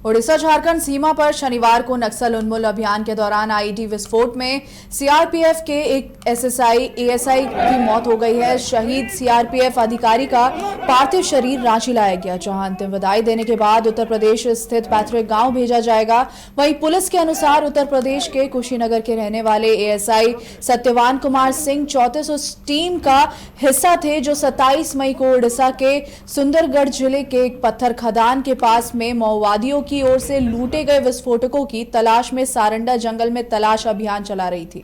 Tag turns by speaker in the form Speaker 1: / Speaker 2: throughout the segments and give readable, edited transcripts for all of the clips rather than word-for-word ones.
Speaker 1: ओडिशा झारखंड सीमा पर शनिवार को नक्सल उन्मूलन अभियान के दौरान आईईडी विस्फोट में सीआरपीएफ के एक एसएसआई एएसआई की मौत हो गई है। शहीद सीआरपीएफ अधिकारी का पार्थिव शरीर रांची लाया गया, जहां अंतिम विदाई देने के बाद उत्तर प्रदेश स्थित पैतृक गांव भेजा जाएगा। वहीं पुलिस के अनुसार उत्तर प्रदेश के कुशीनगर के रहने वाले एएसआई सत्यवान कुमार सिंह 34 उस टीम का हिस्सा थे जो 27 मई को ओडिशा के सुंदरगढ़ जिले के एक पत्थर खदान के पास में माओवादियों की ओर से लूटे गए विस्फोटकों की तलाश में सारंडा जंगल में तलाश अभियान चला रही थी।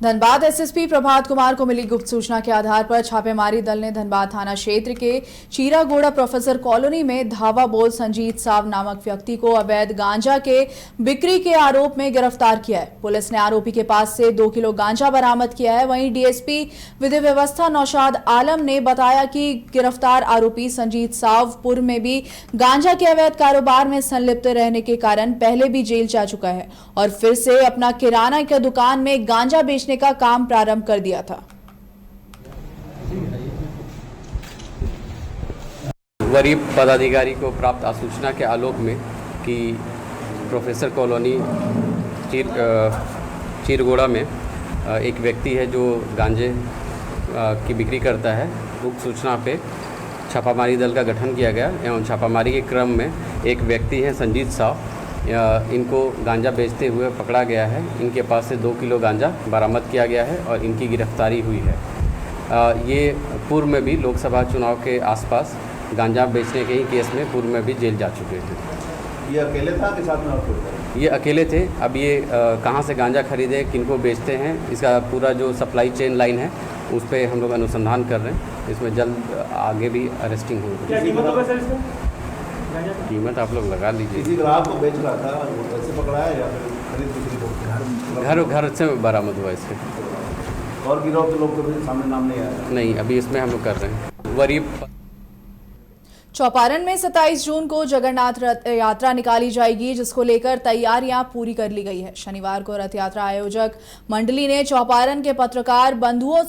Speaker 1: धनबाद एसएसपी प्रभात कुमार को मिली गुप्त सूचना के आधार पर छापेमारी दल ने धनबाद थाना क्षेत्र के चीरागोड़ा प्रोफेसर कॉलोनी में धावा बोल संजीत साव नामक व्यक्ति को अवैध गांजा के बिक्री के आरोप में गिरफ्तार किया है। पुलिस ने आरोपी के पास से 2 किलो गांजा बरामद किया है। वहीं डीएसपी विधि व्यवस्था नौशाद आलम ने बताया कि गिरफ्तार आरोपी संजीत साव पूर्व में भी गांजा के अवैध कारोबार में संलिप्त रहने के कारण पहले भी जेल जा चुका है और फिर से अपना किराना की दुकान में गांजा बेचने का काम प्रारंभ कर दिया था।
Speaker 2: वरीय पदाधिकारी को प्राप्त सूचना के आलोक में कि प्रोफेसर कॉलोनी चीरगोड़ा में एक व्यक्ति है जो गांजे की बिक्री करता है। उक्त सूचना पे छापामारी दल का गठन किया गया एवं छापामारी के क्रम में एक व्यक्ति है संजीत साव, इनको गांजा बेचते हुए पकड़ा गया है। इनके पास से 2 किलो गांजा बरामद किया गया है और इनकी गिरफ्तारी हुई है। ये पूर्व में भी लोकसभा चुनाव के आसपास गांजा बेचने के ही केस में पूर्व में भी जेल जा चुके थे।
Speaker 3: ये अकेले था कि साथ में और कोई था?
Speaker 2: ये अकेले थे। अब ये कहाँ से गांजा खरीदे, किनको बेचते हैं, इसका पूरा जो सप्लाई चेन लाइन है उस पर हम लोग अनुसंधान कर रहे हैं। इसमें जल्द आगे भी अरेस्टिंग होगी। कीमत आप लोग लगा लीजिए।
Speaker 3: किसी ग्राहक को बेच रहा था, कैसे पकड़ा है या फिर खरीद बिक्री को?
Speaker 2: घर से बरामद हुआ इसके।
Speaker 3: और गिरोह के लोग के सामने नाम नहीं आया?
Speaker 2: नहीं, अभी इसमें हम लोग कर रहे हैं। वरीय
Speaker 1: चौपारण में 27 जून को जगन्नाथ रथ यात्रा निकाली जाएगी, जिसको लेकर तैयारियां पूरी कर ली गई है। शनिवार को रथ यात्रा आयोजक मंडली ने चौपारण के पत्रकार बंधुओं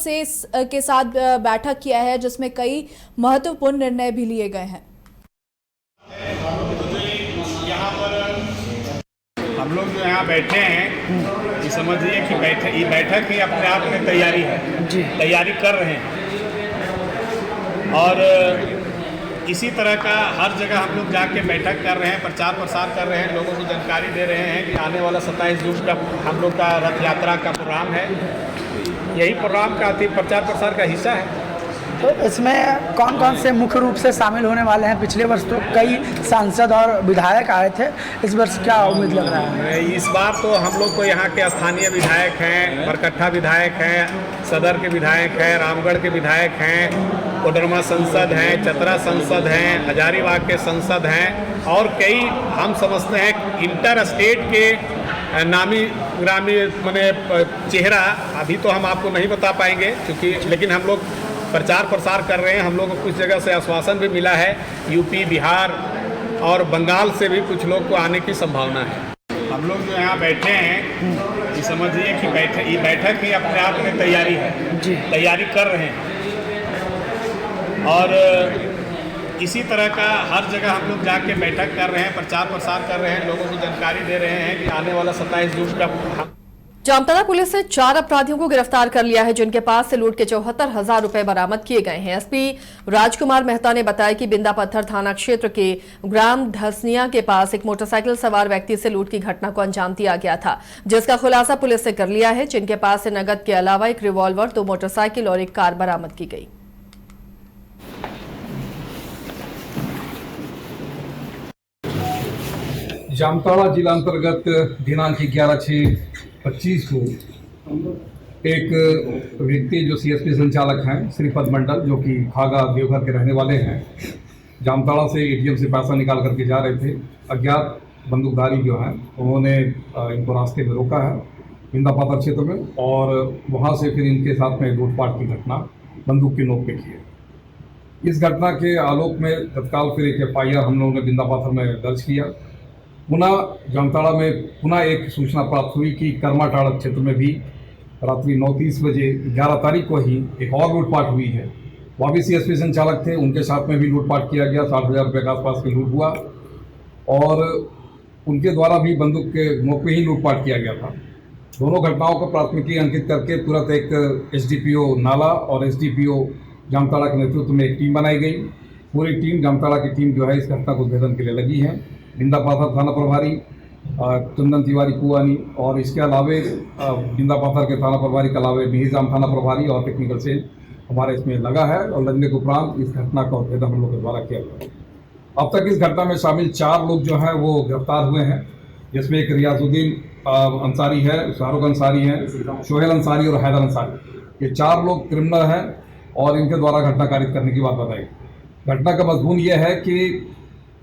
Speaker 1: के साथ बैठक किया है, जिसमें कई महत्वपूर्ण निर्णय भी लिए गए हैं।
Speaker 4: हम लोग जो यहाँ बैठे हैं, ये समझिए कि ये बैठक ही अपने आप में तैयारी है, तैयारी कर रहे हैं। और इसी तरह का हर जगह हम लोग जाके बैठक कर रहे हैं, प्रचार प्रसार कर रहे हैं, लोगों को जानकारी दे रहे हैं कि आने वाला 27 जून का हम लोग का रथ यात्रा का प्रोग्राम है। यही प्रोग्राम का प्रचार प्रसार का हिस्सा है।
Speaker 5: तो इसमें कौन कौन से मुख्य रूप से शामिल होने वाले हैं? पिछले वर्ष तो कई सांसद और विधायक आए थे, इस वर्ष क्या उम्मीद लग रहा है?
Speaker 4: इस बार तो हम लोग को यहाँ के स्थानीय विधायक हैं, बरकट्ठा विधायक हैं, सदर के विधायक हैं, रामगढ़ के विधायक हैं, कोडरमा सांसद हैं, चतरा सांसद हैं, हजारीबाग के सांसद हैं और कई हम समझते हैं इंटर स्टेट के नामी ग्रामी माने चेहरा अभी तो हम आपको नहीं बता पाएंगे क्योंकि, लेकिन हम लोग प्रचार प्रसार कर रहे हैं। हम लोग को कुछ जगह से आश्वासन भी मिला है, यूपी, बिहार और बंगाल से भी कुछ लोग को आने की संभावना है। हम लोग जो यहाँ बैठे हैं, ये समझिए कि ये बैठक ही अपने आप में तैयारी है, तैयारी कर रहे हैं। और इसी तरह का हर जगह हम लोग जाके बैठक कर रहे हैं, प्रचार प्रसार कर रहे हैं, लोगों को जानकारी दे रहे हैं कि आने वाला 27 जून का।
Speaker 6: जामताड़ा पुलिस ने 4 अपराधियों को गिरफ्तार कर लिया है, जिनके पास से लूट के 74,000 रुपए बरामद किए गए हैं। एसपी राजकुमार मेहता ने बताया कि बिंदा पत्थर थाना क्षेत्र के ग्राम ढसनिया के पास एक मोटरसाइकिल सवार व्यक्ति से लूट की घटना को अंजाम दिया गया था, जिसका खुलासा पुलिस ने कर लिया है, जिनके पास से नगद के अलावा एक रिवॉल्वर, 2 मोटरसाइकिल और एक कार बरामद की गई।
Speaker 7: जामताड़ा जिला अंतर्गत दिनांक 11/6/25 को एक व्यक्ति जो सीएसपी संचालक हैं श्रीपद मंडल, जो कि खागा देवघर के रहने वाले हैं, जामताड़ा से एटीएम से पैसा निकाल करके जा रहे थे। अज्ञात बंदूकधारी जो हैं उन्होंने इनको रास्ते में रोका है बिंदा पातर क्षेत्र में, और वहाँ से फिर इनके साथ में लूटपाट की घटना बंदूक की नोक पे की है। इस घटना के आलोक में तत्काल फिर एक FIR हम लोगों ने बिंदा पाथर में दर्ज किया पुनः जामताड़ा में पुनः एक सूचना प्राप्त हुई कि कर्माटाड़ा क्षेत्र में भी रात्रि 9:30 बजे 11 तारीख को ही एक और लूटपाट हुई है। वहाँ भी CSP संचालक थे, उनके साथ में भी लूटपाट किया गया। 60,000 रुपये के आसपास की लूट हुआ और उनके द्वारा भी बंदूक के नोक पे ही लूटपाट किया गया था। दोनों घटनाओं को प्राथमिकी अंकित करके तुरंत एक SDPO नाला और SDPO जामताड़ा के नेतृत्व में एक टीम बनाई गई। पूरी टीम, जामताड़ा की टीम जो है इस घटना को उद्भेदन के लिए लगी है। बिंदा पाथर थाना प्रभारी चंदन तिवारी कुआनी और इसके अलावे बिंदा पाथर के थाना प्रभारी के अलावे बिहिजाम थाना प्रभारी और टेक्निकल सेल हमारे इसमें लगा है और लगने के उपरांत इस घटना का उद्भेदन हम लोग के द्वारा किया गया। अब तक इस घटना में शामिल 4 लोग जो हैं वो गिरफ्तार हुए हैं, जिसमें एक रियाजुद्दीन अंसारी है, शाहरुख अंसारी है, शोहेल अंसारी और हैदर अंसारी। ये 4 लोग क्रिमिनल हैं और इनके द्वारा घटना कारित करने की बात बताई। घटना का मजमून ये है कि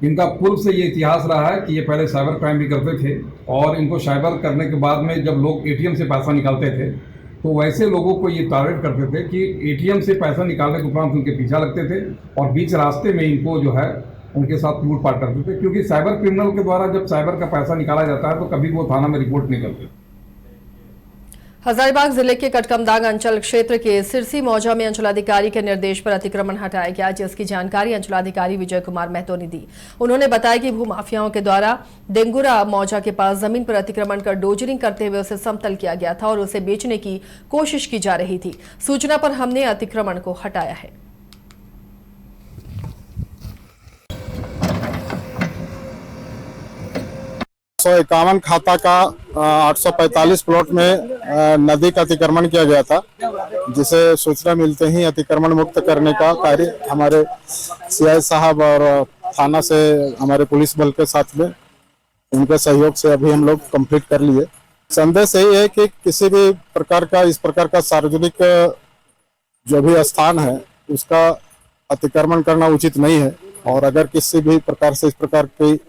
Speaker 7: इनका पूर्व से ये इतिहास रहा है कि ये पहले साइबर क्राइम भी करते थे और इनको साइबर करने के बाद में जब लोग ATM से पैसा निकालते थे तो वैसे लोगों को ये टारगेट करते थे कि ATM से पैसा निकालने के उपरांत उनके पीछा लगते थे और बीच रास्ते में इनको जो है उनके साथ लूटपाट करते थे, क्योंकि साइबर क्रिमिनल के द्वारा जब साइबर का पैसा निकाला जाता है तो कभी वो थाना में रिपोर्ट नहीं करते।
Speaker 6: हजारीबाग जिले के कटकमदाग अंचल क्षेत्र के सिरसी मौजा में अंचलाधिकारी के निर्देश पर अतिक्रमण हटाया गया, जिसकी जानकारी अंचलाधिकारी विजय कुमार महतो ने दी। उन्होंने बताया कि भूमाफियाओं के द्वारा डेंगुरा मौजा के पास जमीन पर अतिक्रमण कर डोजरिंग करते हुए उसे समतल किया गया था और उसे बेचने की कोशिश की जा रही थी। सूचना पर हमने अतिक्रमण को हटाया है।
Speaker 8: 151 खाता का 845 प्लॉट में नदी का अतिक्रमण किया गया था, जिसे सूचना मिलते ही अतिक्रमण मुक्त करने का कार्य हमारे CI साहब और थाना से हमारे पुलिस बल के साथ में उनके सहयोग से अभी हम लोग कंप्लीट कर लिए। संदेश यही है कि किसी भी प्रकार का इस प्रकार का सार्वजनिक जो भी स्थान है उसका अतिक्रमण करना उचित नहीं है और अगर किसी भी प्रकार से इस प्रकार की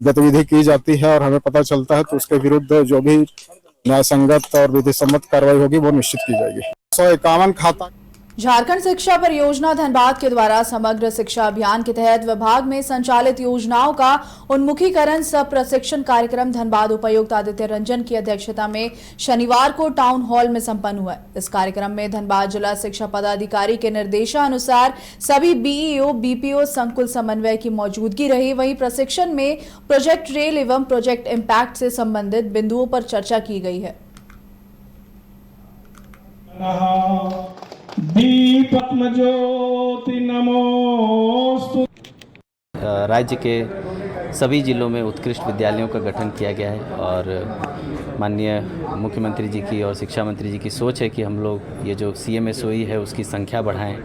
Speaker 8: गतिविधि की जाती है और हमें पता चलता है तो उसके विरुद्ध जो भी न्यायसंगत और विधि सम्मत कार्रवाई होगी वो निश्चित की जाएगी। 151 खाता।
Speaker 1: झारखंड शिक्षा परियोजना धनबाद के द्वारा समग्र शिक्षा अभियान के तहत विभाग में संचालित योजनाओं का उन्मुखीकरण सह प्रशिक्षण कार्यक्रम धनबाद उपायुक्त आदित्य रंजन की अध्यक्षता में शनिवार को टाउन हॉल में संपन्न हुआ। इस कार्यक्रम में धनबाद जिला शिक्षा पदाधिकारी के निर्देशानुसार सभी BEO BPO संकुल समन्वय की मौजूदगी रही। वहीं प्रशिक्षण में प्रोजेक्ट रेल एवं प्रोजेक्ट इम्पैक्ट से संबंधित बिंदुओं पर चर्चा की गई है।
Speaker 9: राज्य के सभी जिलों में उत्कृष्ट विद्यालयों का गठन किया गया है और माननीय मुख्यमंत्री जी की और शिक्षा मंत्री जी की सोच है कि हम लोग ये जो CMSOE है उसकी संख्या बढ़ाएं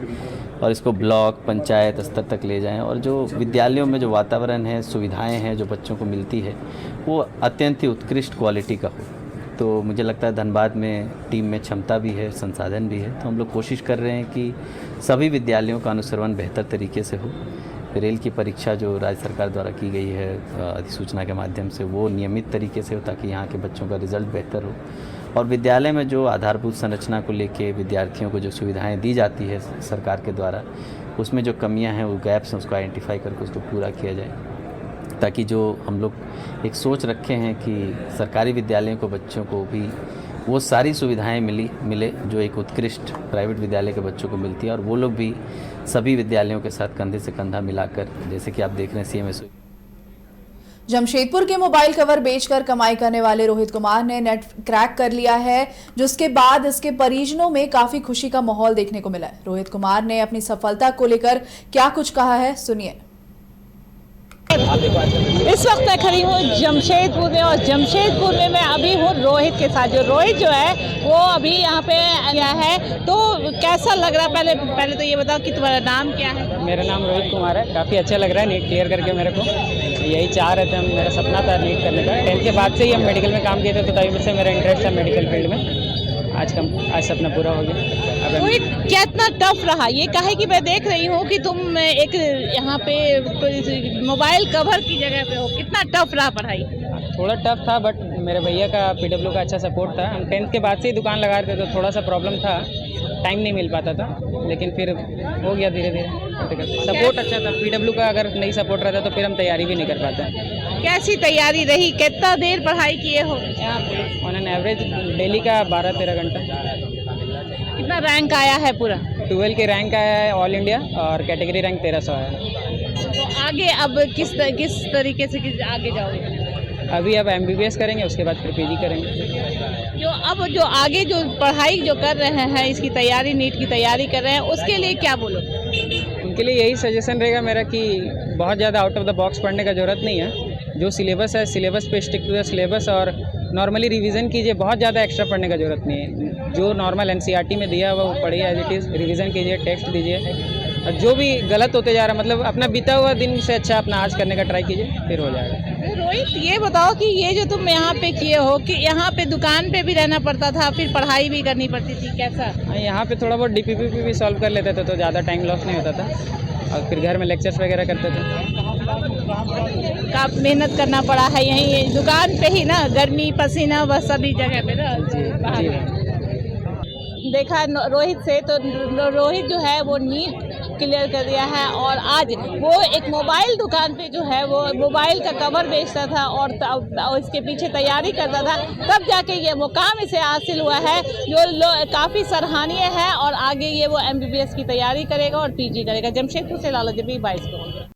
Speaker 9: और इसको ब्लॉक पंचायत स्तर तक ले जाएं और जो विद्यालयों में जो वातावरण है, सुविधाएं हैं जो बच्चों को मिलती है वो अत्यंत ही उत्कृष्ट क्वालिटी का हो। तो मुझे लगता है धनबाद में टीम में क्षमता भी है, संसाधन भी है, तो हम लोग कोशिश कर रहे हैं कि सभी विद्यालयों का अनुश्रवण बेहतर तरीके से हो। रेल की परीक्षा जो राज्य सरकार द्वारा की गई है अधिसूचना के माध्यम से वो नियमित तरीके से हो ताकि यहाँ के बच्चों का रिजल्ट बेहतर हो और विद्यालय में जो आधारभूत संरचना को लेके विद्यार्थियों को जो सुविधाएँ दी जाती है सरकार के द्वारा उसमें जो कमियाँ हैं वो गैप्स हैं उसको आइडेंटिफाई करके उसको पूरा किया जाए ताकि जो हम लोग एक सोच रखे हैं कि सरकारी विद्यालयों को बच्चों को भी वो सारी सुविधाएं मिले जो एक उत्कृष्ट प्राइवेट विद्यालय के बच्चों को मिलती है और वो लोग भी सभी विद्यालयों के साथ कंधे से कंधा मिलाकर जैसे कि आप देख रहे हैं CMSOE।
Speaker 1: जमशेदपुर के मोबाइल कवर बेचकर कमाई करने वाले रोहित कुमार ने नेट क्रैक कर लिया है, जिसके बाद इसके परिजनों में काफी खुशी का माहौल देखने को मिला है। रोहित कुमार ने अपनी सफलता को लेकर क्या कुछ कहा है, सुनिए।
Speaker 10: इस वक्त मैं खड़ी हूँ जमशेदपुर में और जमशेदपुर में मैं अभी हूँ रोहित के साथ। जो रोहित जो है वो अभी यहाँ पे आया है, तो कैसा लग रहा है? पहले तो ये बताओ कि तुम्हारा नाम क्या है?
Speaker 11: मेरा नाम रोहित कुमार है। काफ़ी अच्छा लग रहा है नीट क्लियर करके। मेरे को यही चाह रहे थे हम, मेरा सपना था नीट करने का। 10th के बाद से ही हम मेडिकल में काम किए थे, तो तभी से मेरा इंटरेस्ट था मेडिकल फील्ड में। आज सपना पूरा हो गया।
Speaker 10: रोहित क्या इतना टफ रहा? ये कहे कि मैं देख रही हूँ कि तुम एक यहाँ पे मोबाइल कवर की जगह पे हो, कितना टफ रहा पढ़ाई?
Speaker 11: थोड़ा टफ था, बट मेरे भैया का PW का अच्छा सपोर्ट था। हम 10th के बाद से ही दुकान लगा रहे थे, तो थोड़ा सा प्रॉब्लम था, टाइम नहीं मिल पाता था, लेकिन फिर हो गया धीरे धीरे। सपोर्ट अच्छा था। PW का अगर नहीं सपोर्ट रहता तो फिर हम तैयारी भी नहीं कर पाते।
Speaker 10: कैसी तैयारी रही, कितना देर पढ़ाई किए हो?
Speaker 11: यहाँ पे ऑन एन एवरेज डेली का 12-13 घंटा।
Speaker 10: कितना रैंक आया है पूरा?
Speaker 11: 12 के रैंक आया है ऑल इंडिया और कैटेगरी रैंक 1300 आया है।
Speaker 10: तो आगे अब किस तरीके से आगे जाओगे?
Speaker 11: अभी अब MBBS करेंगे, उसके बाद फिर PG करेंगे।
Speaker 10: जो आगे जो पढ़ाई जो कर रहे हैं, इसकी तैयारी, नीट की तैयारी कर रहे हैं, उसके लिए क्या बोलो?
Speaker 11: उनके लिए यही सजेशन रहेगा मेरा कि बहुत ज़्यादा आउट ऑफ द बॉक्स पढ़ने का ज़रूरत नहीं है। जो सिलेबस है, सिलेबस पे स्टिक टू द सिलेबस और नॉर्मली रिवीजन कीजिए। बहुत ज़्यादा एक्स्ट्रा पढ़ने का ज़रूरत नहीं है। जो नॉर्मल NCERT में दिया हुआ वो पढ़िए एज इट इज़, रिवीजन कीजिए, टेक्स्ट दीजिए। और जो भी गलत होते जा रहा है, मतलब अपना बीता हुआ दिन से अच्छा अपना आज करने का ट्राई कीजिए, फिर हो जाएगा।
Speaker 10: रोहित, ये बताओ कि ये जो तुम यहाँ पे किए हो, कि यहाँ पे दुकान पे भी रहना पड़ता था, फिर पढ़ाई भी करनी पड़ती थी, कैसा?
Speaker 11: यहाँ पे थोड़ा बहुत DPP भी सॉल्व कर लेते थे तो ज़्यादा टाइम लॉस नहीं होता था, और फिर घर में लेक्चर्स वगैरह करते थे।
Speaker 10: काफ़ी मेहनत करना पड़ा है यहीं दुकान पे ही ना, गर्मी पसीना बस सभी जगह पे ना।
Speaker 11: जी
Speaker 10: देखा रोहित से, तो रोहित जो है वो नीट क्लियर कर दिया है और आज वो एक मोबाइल दुकान पे जो है वो मोबाइल का कवर बेचता था और इसके पीछे तैयारी करता था, तब जाके ये मुकाम इसे हासिल हुआ है जो काफ़ी सराहनीय है। और आगे ये वो MBBS की तैयारी करेगा और PG करेगा। जमशेदपुर से लाला जबी 22 को।